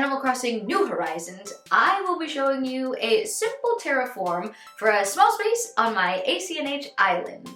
Animal Crossing New Horizons, I will be showing you a simple terraform for a small space on my ACNH island.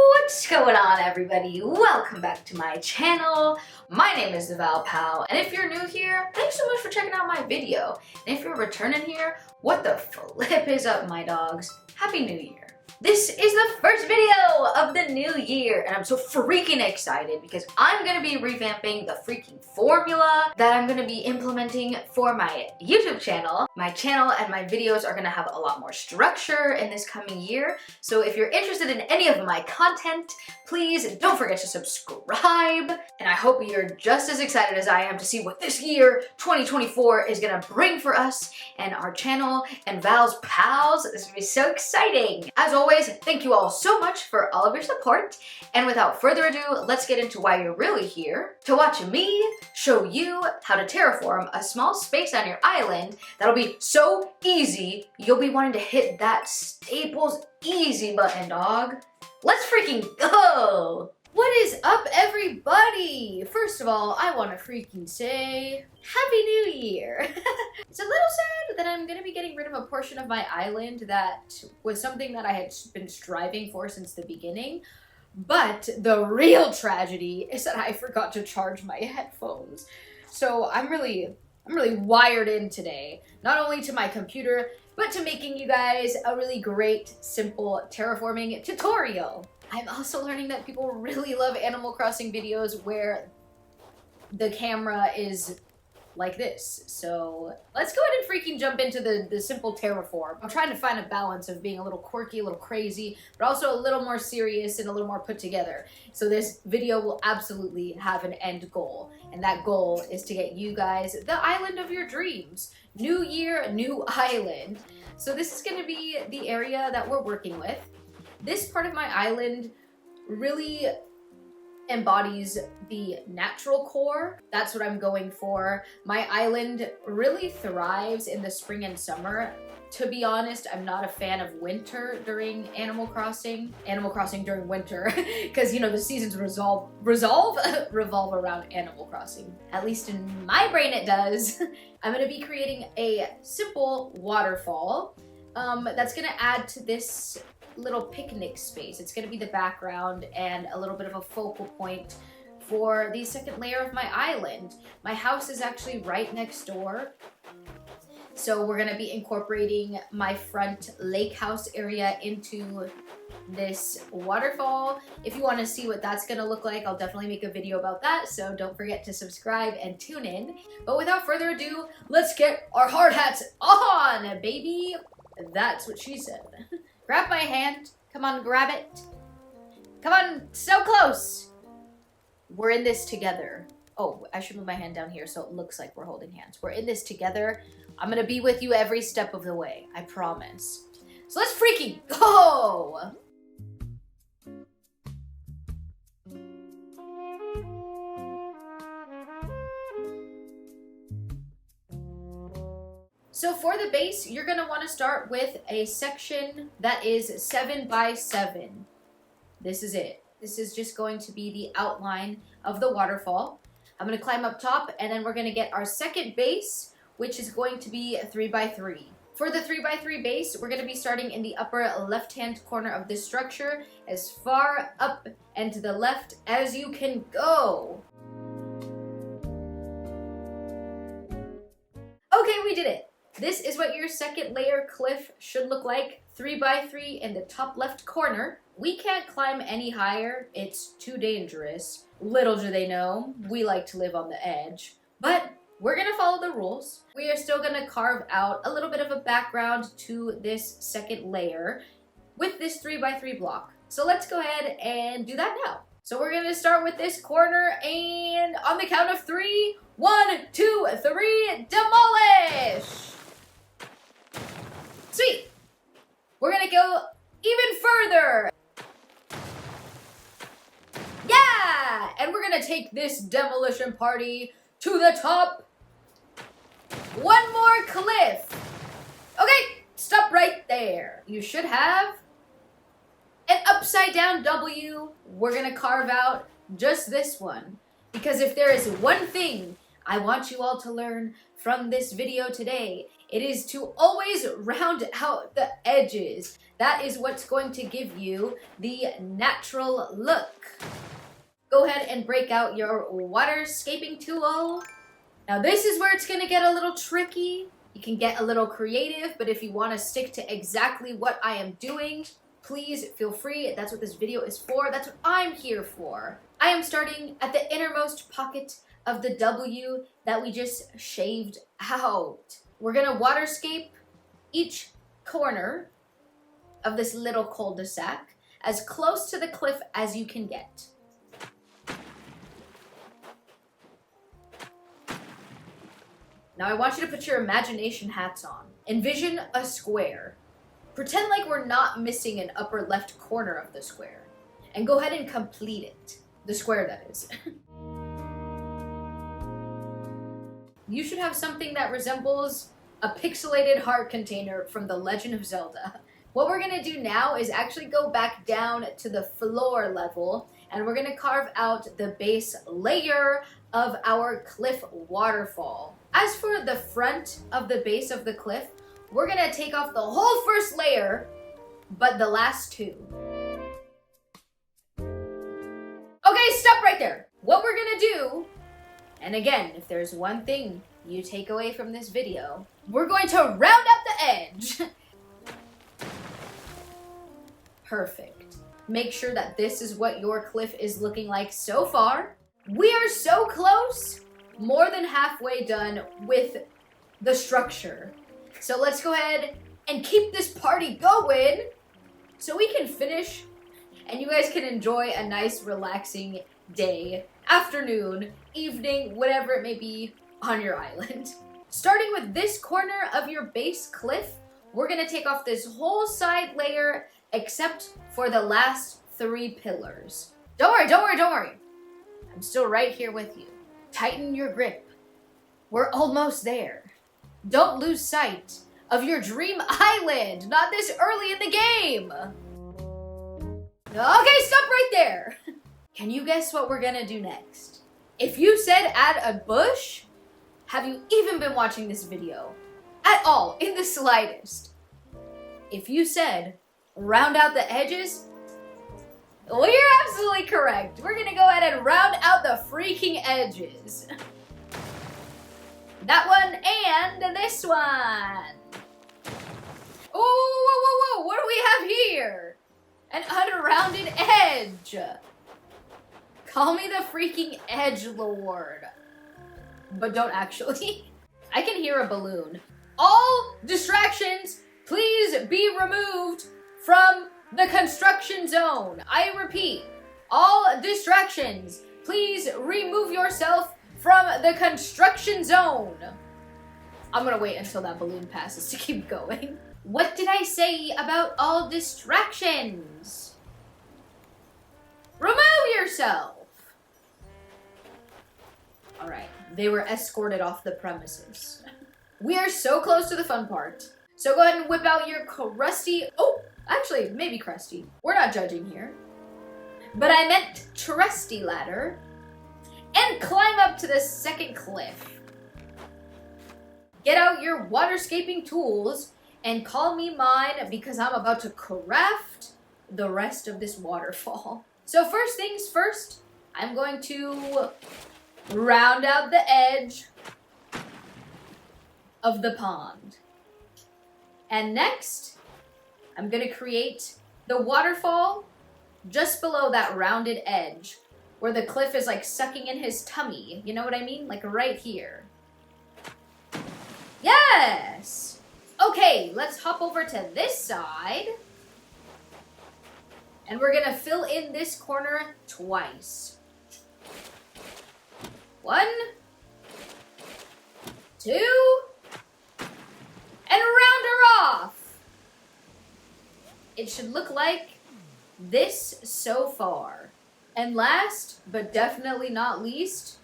What's going on, everybody? Welcome back to my channel. My name is thevalpal, and if you're new here, thanks so much for checking out my video. And if you're returning here, what the flip is up, my dogs? Happy New Year. This is the first video of the new year, and I'm so freaking excited because I'm gonna be revamping the freaking formula that I'm gonna be implementing for my YouTube channel. My channel and my videos are gonna have a lot more structure in this coming year. So if you're interested in any of my content, please don't forget to subscribe. And I hope you're just as excited as I am to see what this year, 2024, is gonna bring for us and our channel and Val's pals. This is gonna be so exciting. As always, thank you all so much for all of your support. And without further ado, let's get into why you're really here. To watch me show you how to terraform a small space on your island that'll be so easy, you'll be wanting to hit that Staples easy button, dog. Let's freaking go! What is up, everybody? First of all, I want to freaking say Happy New Year! It's a little sad that I'm going to be getting rid of a portion of my island that was something that I had been striving for since the beginning. But the real tragedy is that I forgot to charge my headphones. So I'm really wired in today, not only to my computer, but to making you guys a really great, simple terraforming tutorial. I'm also learning that people really love Animal Crossing videos where the camera is like this. So let's go ahead and freaking jump into the simple terraform. I'm trying to find a balance of being a little quirky, a little crazy, but also a little more serious and a little more put together. So this video will absolutely have an end goal. And that goal is to get you guys the island of your dreams. New year, new island. So this is going to be the area that we're working with. This part of my island really embodies the natural core. That's what I'm going for. My island really thrives in the spring and summer. To be honest, I'm not a fan of winter during Animal Crossing. Animal Crossing during winter, because you know the seasons revolve around Animal Crossing. At least in my brain it does. I'm gonna be creating a simple waterfall that's gonna add to this little picnic space. It's going to be the background and a little bit of a focal point for the second layer of my island. My house is actually right next door, so we're going to be incorporating my front lake house area into this waterfall. If you want to see what that's going to look like, I'll definitely make a video about that, so don't forget to subscribe and tune in. But without further ado, let's get our hard hats on, baby! That's what she said. Grab my hand. Come on, grab it. Come on, so close. We're in this together. Oh, I should move my hand down here so it looks like we're holding hands. We're in this together. I'm gonna be with you every step of the way. I promise. So let's freaking go! So for the base, you're going to want to start with a section that is 7 by 7. This is it. This is just going to be the outline of the waterfall. I'm going to climb up top, and then we're going to get our second base, which is going to be 3 by 3. For the 3 by 3 base, we're going to be starting in the upper left-hand corner of this structure, as far up and to the left as you can go. Okay, we did it. This is what your second layer cliff should look like, 3 by 3 in the top left corner. We can't climb any higher, it's too dangerous. Little do they know, we like to live on the edge. But we're gonna follow the rules. We are still gonna carve out a little bit of a background to this second layer with this 3 by 3 block. So let's go ahead and do that now. So we're gonna start with this corner, and on the count of 3, 1, 2, 3, demolish! Sweet! We're gonna go even further! Yeah! And we're gonna take this demolition party to the top. One more cliff! Okay, stop right there. You should have an upside down W, we're gonna carve out just this one. Because if there is one thing I want you all to learn from this video today, it is to always round out the edges. That is what's going to give you the natural look. Go ahead and break out your waterscaping tool. Now this is where it's gonna get a little tricky. You can get a little creative, but if you wanna stick to exactly what I am doing, please feel free. That's what this video is for. That's what I'm here for. I am starting at the innermost pocket of the W that we just shaved out. We're gonna waterscape each corner of this little cul-de-sac as close to the cliff as you can get. Now I want you to put your imagination hats on. Envision a square. Pretend like we're not missing an upper left corner of the square. And go ahead and complete it. The square, that is. You should have something that resembles a pixelated heart container from The Legend of Zelda. What we're gonna do now is actually go back down to the floor level, and we're gonna carve out the base layer of our cliff waterfall. As for the front of the base of the cliff, we're gonna take off the whole first layer, but the last two. Okay, stop right there. What we're gonna do, and again, if there's one thing you take away from this video, we're going to round out the edge. Perfect. Make sure that this is what your cliff is looking like so far. We are so close, more than halfway done with the structure. So let's go ahead and keep this party going so we can finish and you guys can enjoy a nice relaxing day, afternoon, evening, whatever it may be on your island. Starting with this corner of your base cliff, we're gonna take off this whole side layer except for the last 3 pillars. Don't worry. I'm still right here with you. Tighten your grip. We're almost there. Don't lose sight of your dream island, not this early in the game. Okay, stop right there. Can you guess what we're gonna do next? If you said add a bush, have you even been watching this video? At all, in the slightest. If you said round out the edges, well, you're absolutely correct. We're gonna go ahead and round out the freaking edges. That one and this one. Oh, whoa, what do we have here? An unrounded edge. Call me the freaking edgelord. But don't actually. I can hear a balloon. All distractions, please be removed from the construction zone. I repeat, all distractions, please remove yourself from the construction zone. I'm gonna wait until that balloon passes to keep going. What did I say about all distractions? Remove yourself. All right, they were escorted off the premises. We are so close to the fun part. So go ahead and whip out your crusty, actually, maybe crusty. We're not judging here. But I meant trusty ladder. And climb up to the second cliff. Get out your waterscaping tools and call me mine because I'm about to craft the rest of this waterfall. So first things first, I'm going to round out the edge of the pond. And next, I'm gonna create the waterfall just below that rounded edge where the cliff is like sucking in his tummy. You know what I mean? Like right here. Yes! Okay, let's hop over to this side. And we're gonna fill in this corner twice. 1, 2, and round her off. It should look like this so far. And last, but definitely not least,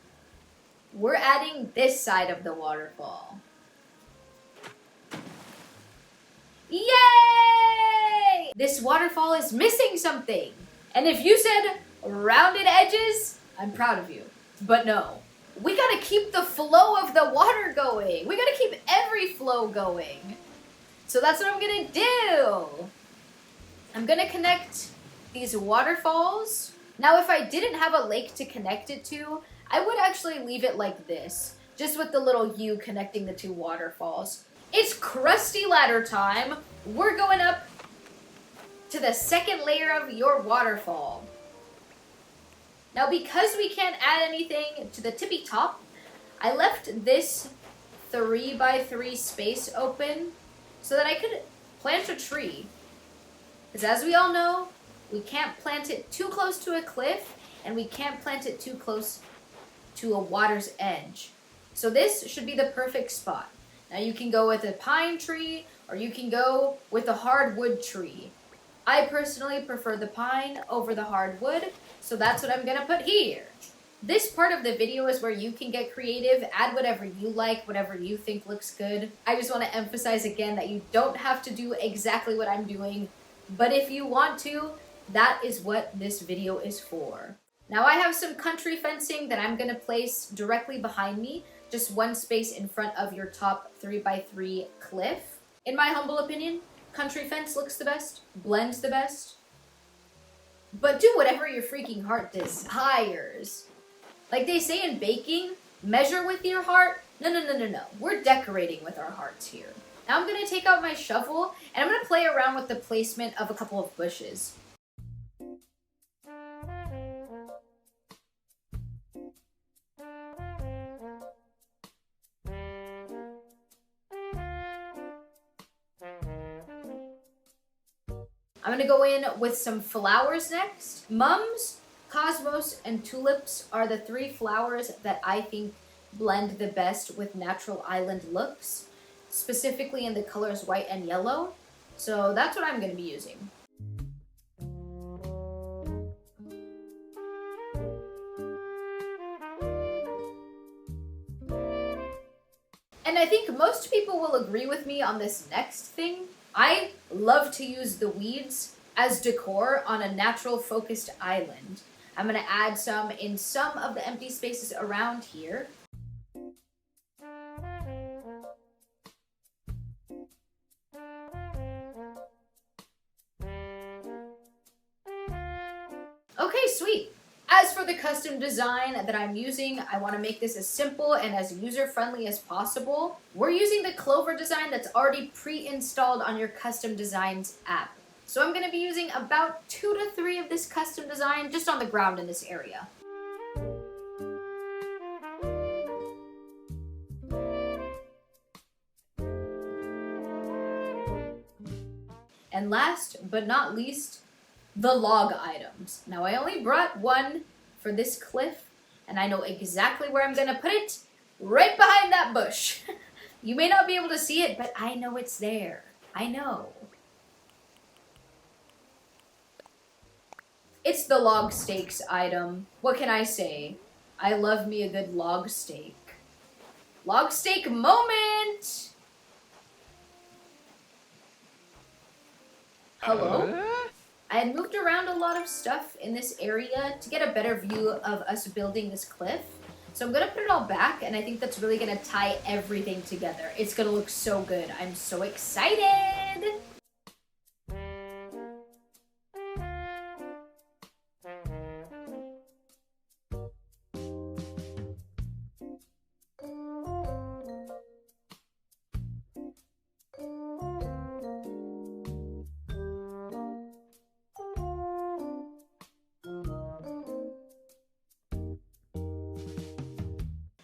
we're adding this side of the waterfall. Yay! Yay! This waterfall is missing something. And if you said rounded edges, I'm proud of you. But no. We gotta keep the flow of the water going. We gotta keep every flow going. So that's what I'm gonna do. I'm gonna connect these waterfalls. Now, if I didn't have a lake to connect it to, I would actually leave it like this, just with the little U connecting the two waterfalls. It's crusty ladder time. We're going up to the second layer of your waterfall. Now, because we can't add anything to the tippy top, I left this 3x3 space open so that I could plant a tree. Because as we all know, we can't plant it too close to a cliff, and we can't plant it too close to a water's edge. So this should be the perfect spot. Now you can go with a pine tree, or you can go with a hardwood tree. I personally prefer the pine over the hardwood, so that's what I'm gonna put here. This part of the video is where you can get creative, add whatever you like, whatever you think looks good. I just want to emphasize again that you don't have to do exactly what I'm doing, but if you want to, that is what this video is for. Now I have some country fencing that I'm gonna place directly behind me, just one space in front of your top 3x3 cliff. In my humble opinion, country fence looks the best, blends the best, but do whatever your freaking heart desires. Like they say in baking, measure with your heart. No. We're decorating with our hearts here. Now I'm gonna take out my shovel and I'm gonna play around with the placement of a couple of bushes. I'm gonna go in with some flowers next. Mums, cosmos, and tulips are the three flowers that I think blend the best with natural island looks, specifically in the colors white and yellow. So that's what I'm gonna be using. And I think most people will agree with me on this next thing. I love to use the weeds as decor on a natural focused island. I'm gonna add some in some of the empty spaces around here. Okay, sweet. As for the custom design that I'm using, I want to make this as simple and as user-friendly as possible. We're using the Clover design that's already pre-installed on your custom designs app. So I'm going to be using about 2 to 3 of this custom design just on the ground in this area. And last but not least, the log items. Now I only brought one for this cliff, and I know exactly where I'm gonna put it, right behind that bush. You may not be able to see it, but I know it's there. I know. It's the log stakes item. What can I say? I love me a good log stake. Log stake moment! Hello? I had moved around a lot of stuff in this area to get a better view of us building this cliff. So I'm gonna put it all back, and I think that's really gonna tie everything together. It's gonna look so good. I'm so excited!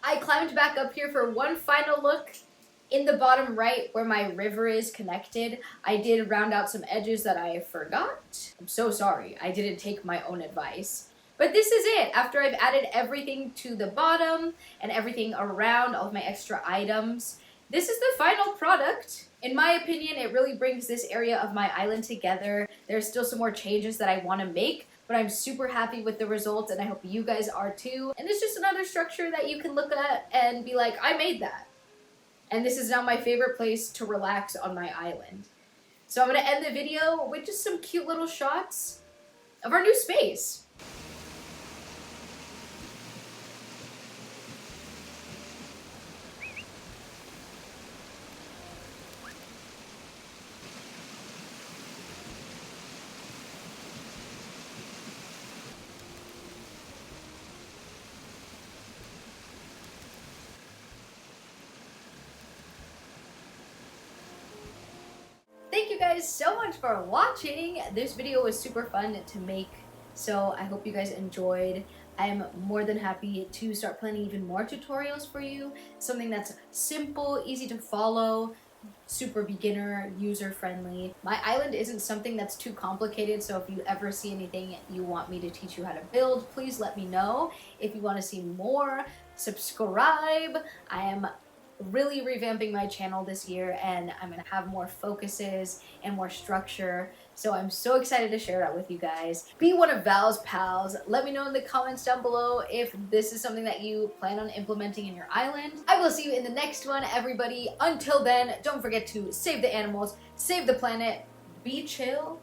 I climbed back up here for one final look. In the bottom right where my river is connected, I did round out some edges that I forgot. I'm so sorry, I didn't take my own advice. But this is it. After I've added everything to the bottom and everything around, all of my extra items, this is the final product. In my opinion, it really brings this area of my island together. There's still some more changes that I want to make, but I'm super happy with the results, and I hope you guys are too. And it's just another structure that you can look at and be like, I made that. And this is now my favorite place to relax on my island. So I'm gonna end the video with just some cute little shots of our new space. Thank you guys so much for watching. This video was super fun to make, so I hope you guys enjoyed. I'm more than happy to start planning even more tutorials for you. Something that's simple, easy to follow, super beginner, user-friendly. My island isn't something that's too complicated, so if you ever see anything you want me to teach you how to build, please let me know. If you want to see more, subscribe. I am really revamping my channel this year, and I'm gonna have more focuses and more structure, so I'm so excited to share that with you guys. Be one of Val's pals. Let me know in the comments down below if this is something that you plan on implementing in your island. I will see you in the next one, everybody. Until then, don't forget to save the animals, save the planet, be chill,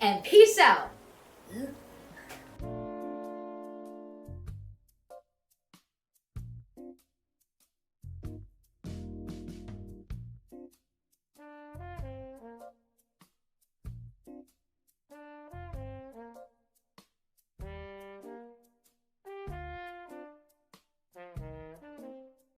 and peace out.